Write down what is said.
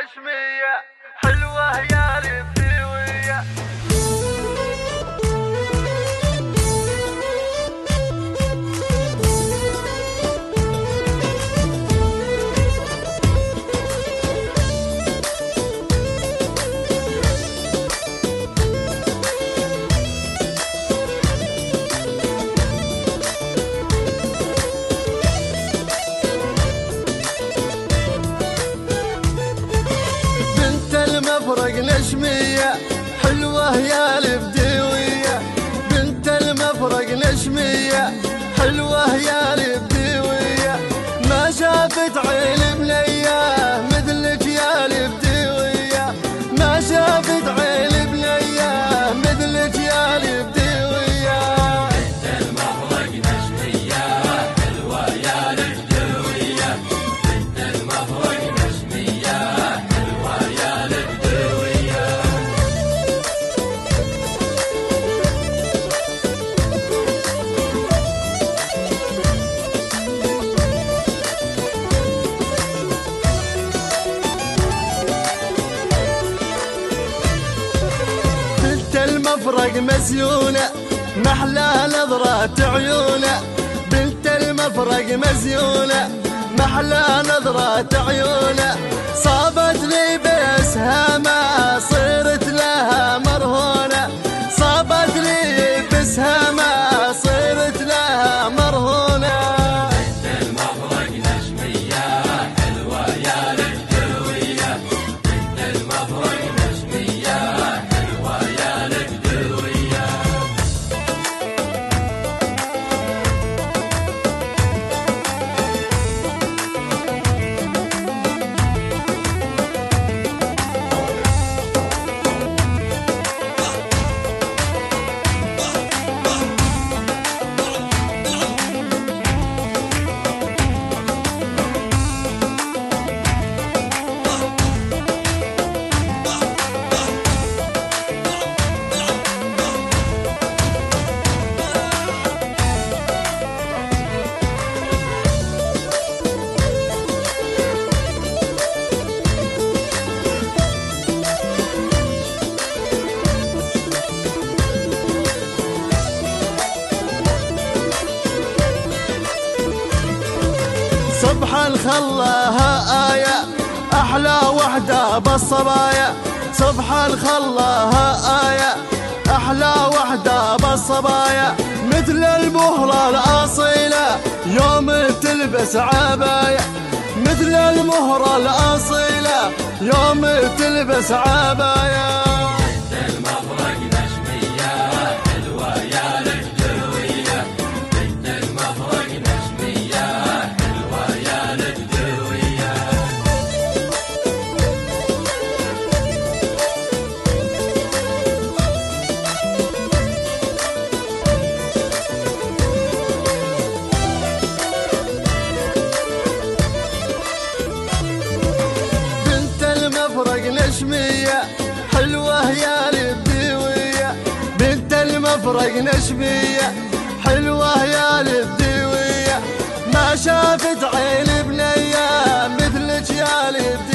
نشمية حلوة يا البدوية. المفرق نشمية حلوة يا البدوية، بنت المفرق نشمية حلوة يا البدوية، ما شافت عين بنية مثلك يا البدوية، ما شافت عين بنية مثلك يا البدوية. بنت المفرق نشمية حلوة يا البدوية، بنت المفرق نشمية حلوة يا البدوية. بنت المفرق مزيونة محلى نظرة عيونة، بنت المفرق مزيونة محلى نظرة عيونة، صابت لي باسها ما صرت لها مرهونة، صابت لي باسها ما صرت لها مرهونة. بنت المفرق نشمية حلوة يا البدوية، بنت المفرق نشمية حلوة يا البدوية. سبحان خلاها آية أحلى وحدة بالصبايا، سبحان خلاها آية أحلى وحدة بالصبايا، مثل المهرة الأصيلة يوم تلبس عباية، مثل المهرة الأصيلة يوم تلبس عباية. بنت المفرق نشمية حلوة يا البدوية، بنت المفرق نشمية حلوة يا البدوية. بنت المفرق نشمية حلوة يا البدوية، بنت المفرق نشمية حلوة يا البدوية، ما شافت عين بنية مثلك يا البدوية.